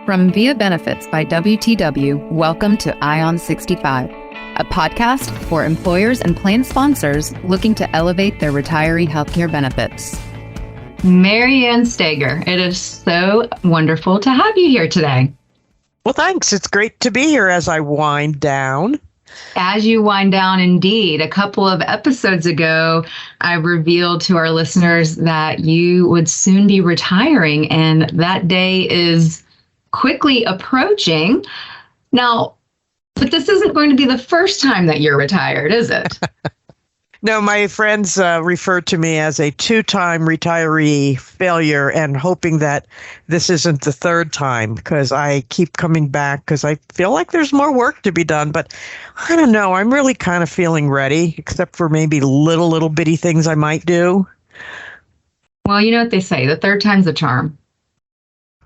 From Via Benefits by WTW, welcome to Ion 65, a podcast for employers and plan sponsors looking to elevate their retiree healthcare benefits. Marianne Steger, it is so wonderful to have you here today. Well, thanks. It's great to be here as I wind down. As you wind down, indeed. A couple of episodes ago, I revealed to our listeners that you would soon be retiring, and that day is quickly approaching. Now, but this isn't going to be the first time that you're retired, is it? No, my friends refer to me as a two-time retiree failure and hoping that this isn't the third time because I keep coming back because I feel like there's more work to be done. But I don't know. I'm really kind of feeling ready, except for maybe little bitty things I might do. Well, you know what they say, the third time's a charm.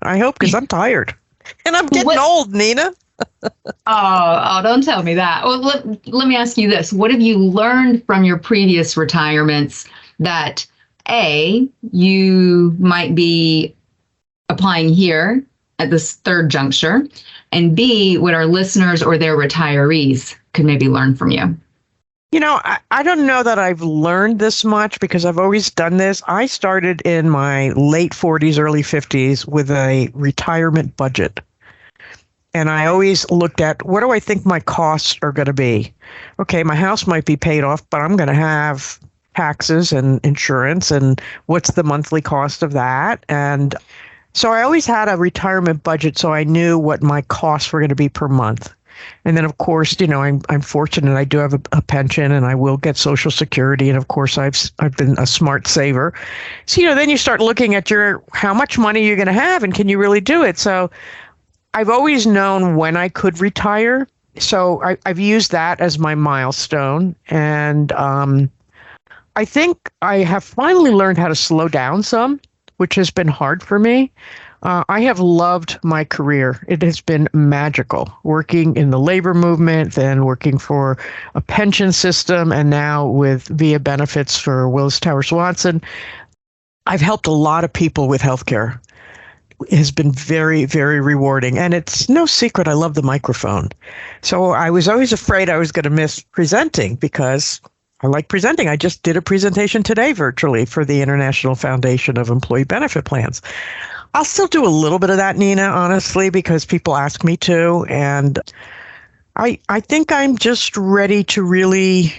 I hope, because I'm tired. And I'm getting old, Nina. Oh, don't tell me that. Well, let me ask you this. What have you learned from your previous retirements that, A, you might be applying here at this third juncture, and B, what our listeners or their retirees could maybe learn from you? You know, I don't know that I've learned this much because I've always done this. I started in my late 40s, early 50s with a retirement budget. And I always looked at, what do I think my costs are going to be? Okay, my house might be paid off, but I'm going to have taxes and insurance, and what's the monthly cost of that? And so I always had a retirement budget so I knew what my costs were going to be per month. And then, of course, you know, I'm fortunate. I do have a pension, and I will get Social Security. And of course, I've been a smart saver. So, you know, then you start looking at how much money you're going to have, and can you really do it? So I've always known when I could retire. So I've used that as my milestone. And I think I have finally learned how to slow down some, which has been hard for me. I have loved my career. It has been magical, working in the labor movement, then working for a pension system, and now with Via Benefits for Willis Towers Watson. I've helped a lot of people with healthcare. It has been very, very rewarding. And it's no secret I love the microphone. So I was always afraid I was going to miss presenting because I like presenting. I just did a presentation today virtually for the International Foundation of Employee Benefit Plans. I'll still do a little bit of that, Nina, honestly, because people ask me to. And I think I'm just ready to really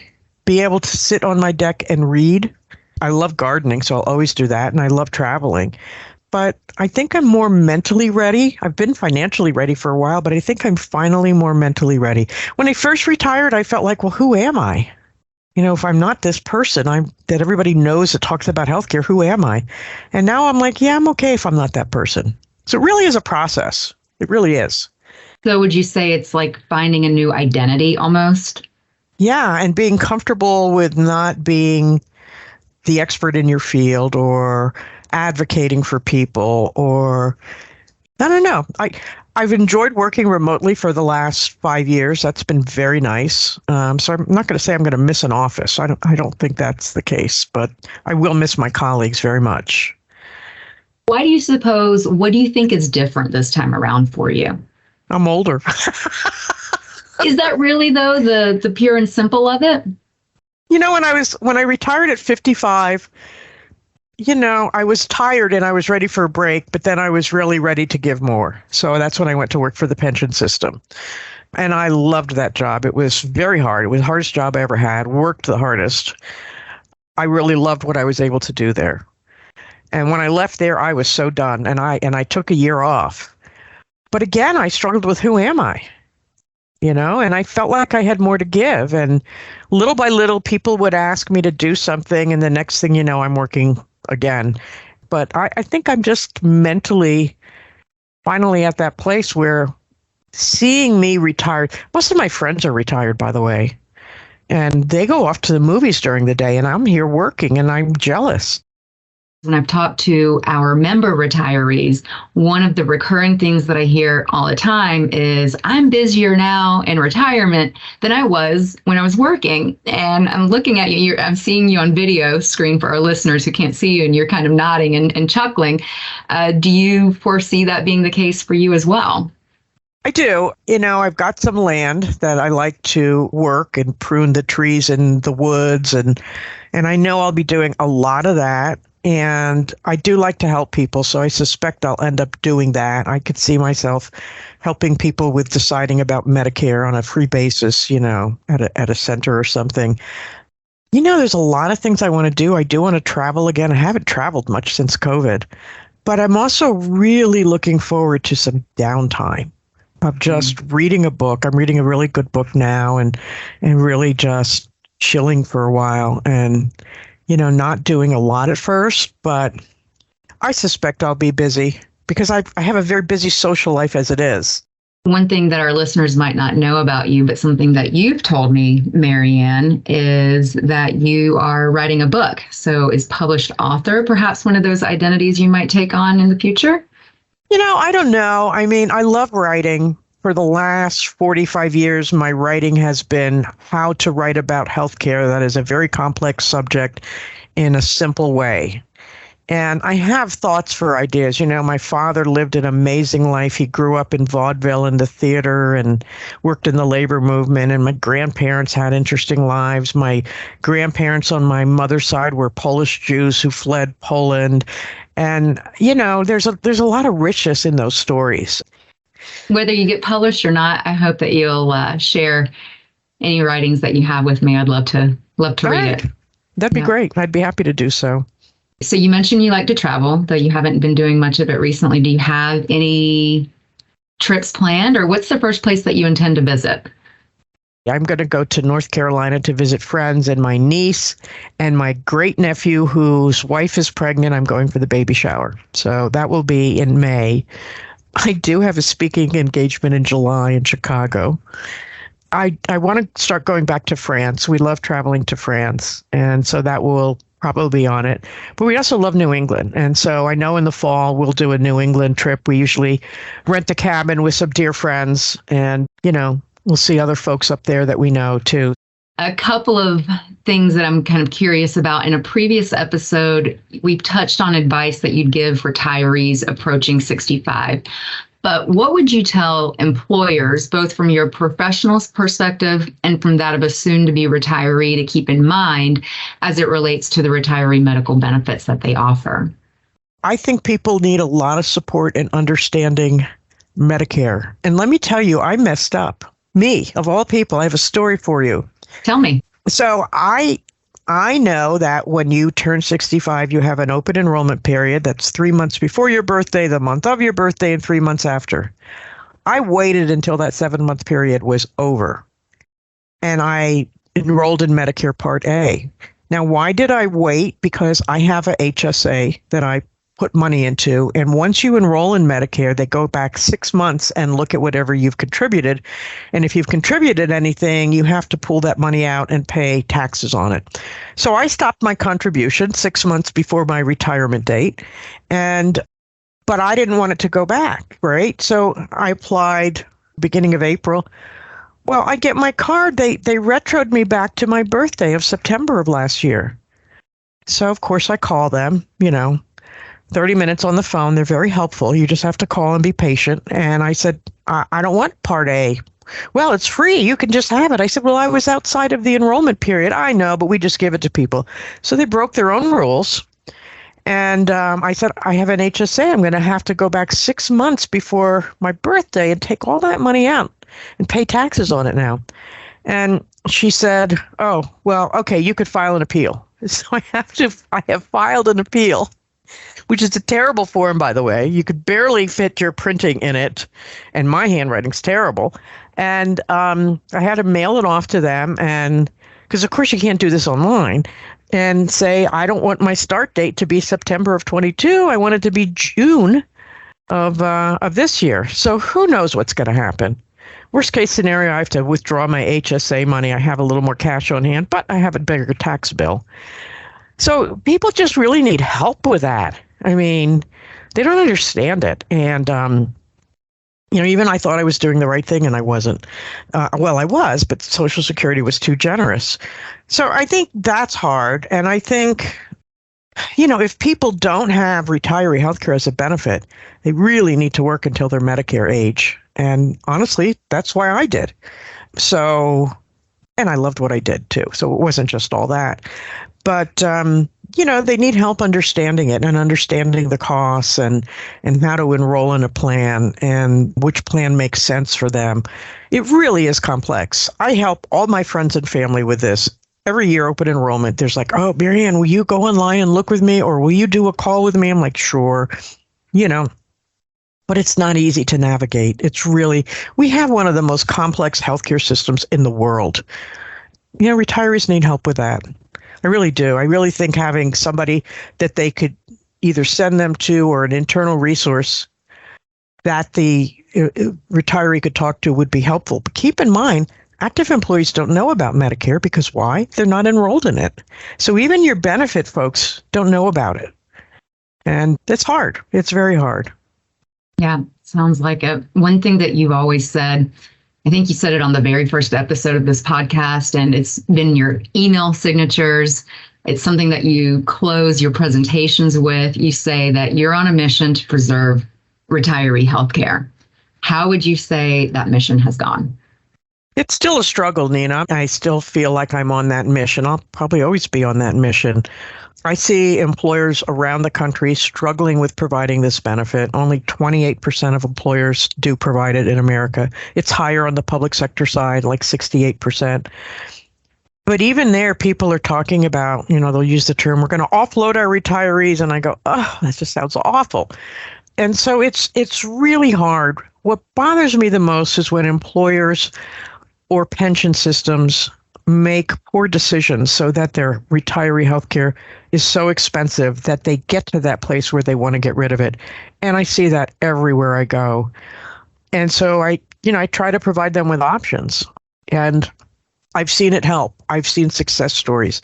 be able to sit on my deck and read. I love gardening, so I'll always do that. And I love traveling. But I think I'm more mentally ready. I've been financially ready for a while, but I think I'm finally more mentally ready. When I first retired, I felt like, well, who am I? You know, if I'm not this person that everybody knows that talks about healthcare, who am I? And now I'm like, yeah, I'm okay if I'm not that person. So it really is a process. It really is. So would you say it's like finding a new identity almost? Yeah, and being comfortable with not being the expert in your field or advocating for people, or I don't know. I've enjoyed working remotely for the last 5 years. That's been very nice. So I'm not going to say I'm going to miss an office. I don't think that's the case, but I will miss my colleagues very much. What do you think is different this time around for you? I'm older. Is that really, though, the pure and simple of it? You know, when I retired at 55, you know, I was tired and I was ready for a break, but then I was really ready to give more. So that's when I went to work for the pension system. And I loved that job. It was very hard. It was the hardest job I ever had, worked the hardest. I really loved what I was able to do there. And when I left there, I was so done. And I took a year off. But again, I struggled with who am I? You know, and I felt like I had more to give. And little by little, people would ask me to do something. And the next thing you know, I'm working again. But I think I'm just mentally finally at that place where seeing me retired, most of my friends are retired, by the way, and they go off to the movies during the day and I'm here working and I'm jealous. When I've talked to our member retirees, one of the recurring things that I hear all the time is, I'm busier now in retirement than I was when I was working. And I'm looking at you, I'm seeing you on video screen for our listeners who can't see you, and you're kind of nodding and chuckling. Do you foresee that being the case for you as well? I do. I've got some land that I like to work and prune the trees in the woods, and I know I'll be doing a lot of that. And I do like to help people, so I suspect I'll end up doing that. I could see myself helping people with deciding about Medicare on a free basis, at a center or something. There's a lot of things I want to do. I do want to travel again. I haven't traveled much since COVID, but I'm also really looking forward to some downtime of just reading a book. I'm reading a really good book now, and really just chilling for a while, and not doing a lot at first, but I suspect I'll be busy because I have a very busy social life as it is. One thing that our listeners might not know about you, but something that you've told me, Marianne, is that you are writing a book. So is published author perhaps one of those identities you might take on in the future? I don't know. I mean, I love writing. For the last 45 years, my writing has been how to write about healthcare. That is a very complex subject in a simple way. And I have thoughts for ideas. My father lived an amazing life. He grew up in vaudeville and the theater and worked in the labor movement. And my grandparents had interesting lives. My grandparents on my mother's side were Polish Jews who fled Poland. And, there's a lot of richness in those stories. Whether you get published or not, I hope that you'll share any writings that you have with me. I'd love to read it. That'd be great. I'd be happy to do so. So you mentioned you like to travel, though you haven't been doing much of it recently. Do you have any trips planned, or what's the first place that you intend to visit? I'm going to go to North Carolina to visit friends, and my niece and my great nephew whose wife is pregnant. I'm going for the baby shower. So that will be in May. I do have a speaking engagement in July in Chicago. I want to start going back to France. We love traveling to France, and so that will probably be on it. But we also love New England, and so I know in the fall we'll do a New England trip. We usually rent a cabin with some dear friends, and, we'll see other folks up there that we know too. A couple of things that I'm kind of curious about. In a previous episode, we've touched on advice that you'd give retirees approaching 65. But what would you tell employers, both from your professional perspective and from that of a soon-to-be retiree, to keep in mind as it relates to the retiree medical benefits that they offer? I think people need a lot of support in understanding Medicare. And let me tell you, I messed up. Me, of all people, I have a story for you. Tell me. So I know that when you turn 65, you have an open enrollment period. That's 3 months before your birthday, the month of your birthday, and 3 months after. I waited until that 7-month period was over, and I enrolled in Medicare Part A. Now, why did I wait? Because I have a HSA that I put money into. And once you enroll in Medicare, they go back 6 months and look at whatever you've contributed. And if you've contributed anything, you have to pull that money out and pay taxes on it. So I stopped my contribution 6 months before my retirement date. But I didn't want it to go back, right? So I applied beginning of April. Well, I get my card. They retroed me back to my birthday of September of last year. So, of course, I call them, 30 minutes on the phone. They're very helpful. You just have to call and be patient. And I said, I don't want Part A. Well, it's free. You can just have it. I said, well, I was outside of the enrollment period. I know, but we just give it to people. So they broke their own rules. And I said, I have an HSA. I'm going to have to go back 6 months before my birthday and take all that money out and pay taxes on it now. And she said, oh, well, okay, you could file an appeal. So I have filed an appeal, which is a terrible form, by the way. You could barely fit your printing in it, and my handwriting's terrible. And I had to mail it off to them, and because, of course, you can't do this online, and say, I don't want my start date to be September of 22. I want it to be June of this year. So who knows what's going to happen? Worst case scenario, I have to withdraw my HSA money. I have a little more cash on hand, but I have a bigger tax bill. So people just really need help with that. I mean, they don't understand it. And, even I thought I was doing the right thing and I wasn't. Well, I was, but Social Security was too generous. So I think that's hard. And I think, if people don't have retiree healthcare as a benefit, they really need to work until their Medicare age. And honestly, that's why I did. So, and I loved what I did too. So it wasn't just all that. But, they need help understanding it and understanding the costs and how to enroll in a plan and which plan makes sense for them. It really is complex. I help all my friends and family with this. Every year, open enrollment, there's like, oh, Marianne, will you go online and look with me? Or will you do a call with me? I'm like, sure, but it's not easy to navigate. We have one of the most complex healthcare systems in the world. Retirees need help with that. I really do. I really think having somebody that they could either send them to or an internal resource that the retiree could talk to would be helpful. But keep in mind, active employees don't know about Medicare because why? They're not enrolled in it. So even your benefit folks don't know about it. And it's hard. It's very hard. Yeah, sounds like it. One thing that you've always said, I think you said it on the very first episode of this podcast, and it's been your email signatures. It's something that you close your presentations with. You say that you're on a mission to preserve retiree healthcare. How would you say that mission has gone? It's still a struggle, Nina. I still feel like I'm on that mission. I'll probably always be on that mission. I see employers around the country struggling with providing this benefit. Only 28% of employers do provide it in America. It's higher on the public sector side, like 68%. But even there, people are talking about, they'll use the term, we're going to offload our retirees. And I go, oh, that just sounds awful. And so it's really hard. What bothers me the most is when employers or pension systems make poor decisions so that their retiree healthcare is so expensive that they get to that place where they want to get rid of it. And I see that everywhere I go. And so I try to provide them with options. And I've seen it help. I've seen success stories.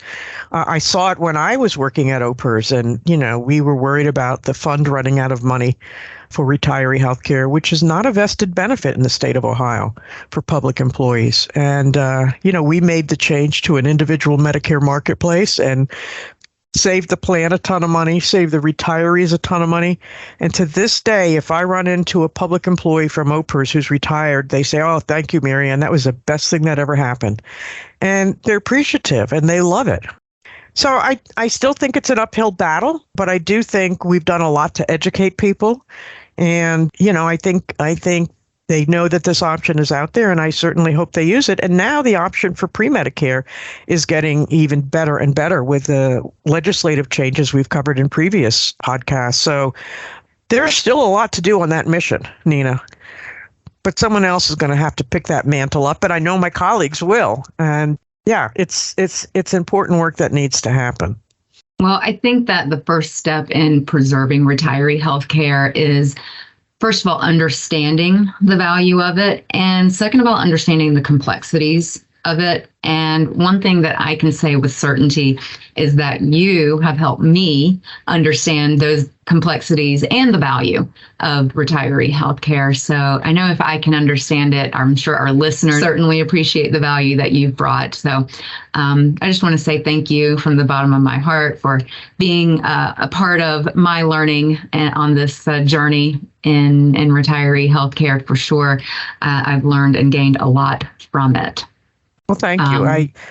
I saw it when I was working at OPERS, and, we were worried about the fund running out of money for retiree healthcare, which is not a vested benefit in the state of Ohio for public employees. And, we made the change to an individual Medicare marketplace and saved the plan a ton of money, saved the retirees a ton of money. And to this day, if I run into a public employee from OPERS who's retired, they say, oh, thank you, Marianne. That was the best thing that ever happened. And they're appreciative and they love it. So I still think it's an uphill battle, but I do think we've done a lot to educate people. And, I think they know that this option is out there, and I certainly hope they use it. And now the option for pre-Medicare is getting even better and better with the legislative changes we've covered in previous podcasts. So there's still a lot to do on that mission, Nina. But someone else is going to have to pick that mantle up, and I know my colleagues will. And yeah, it's important work that needs to happen. Well, I think that the first step in preserving retiree healthcare is, first of all, understanding the value of it, and second of all, understanding the complexities of it. And one thing that I can say with certainty is that you have helped me understand those complexities and the value of retiree healthcare. So I know if I can understand it, I'm sure our listeners certainly appreciate the value that you've brought. So I just want to say thank you from the bottom of my heart for being a part of my learning on this journey in retiree healthcare. For sure, I've learned and gained a lot from it. Well, thank you.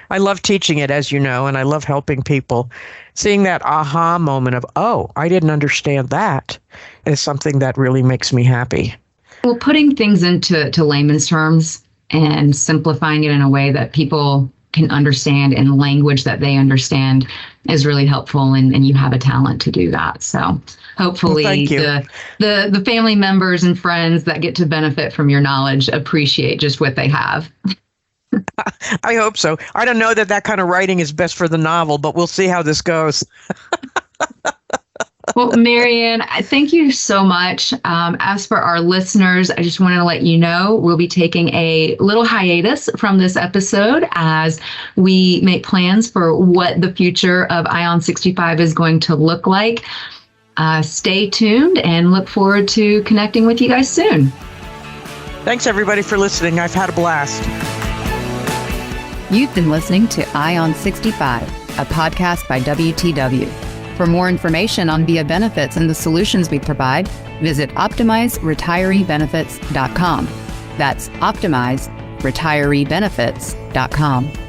I love teaching it, as you know, and I love helping people. Seeing that aha moment of, oh, I didn't understand that, is something that really makes me happy. Well, putting things into layman's terms and simplifying it in a way that people can understand in language that they understand is really helpful, and you have a talent to do that. So hopefully the family members and friends that get to benefit from your knowledge appreciate just what they have. I hope so. I don't know that kind of writing is best for the novel, but we'll see how this goes. Well, Marianne, thank you so much. As for our listeners, I just wanted to let you know we'll be taking a little hiatus from this episode as we make plans for what the future of Ion 65 is going to look like. Stay tuned and look forward to connecting with you guys soon. Thanks, everybody, for listening. I've had a blast. You've been listening to Ion 65, a podcast by WTW. For more information on VIA benefits and the solutions we provide, visit OptimizeRetireeBenefits.com. That's OptimizeRetireeBenefits.com.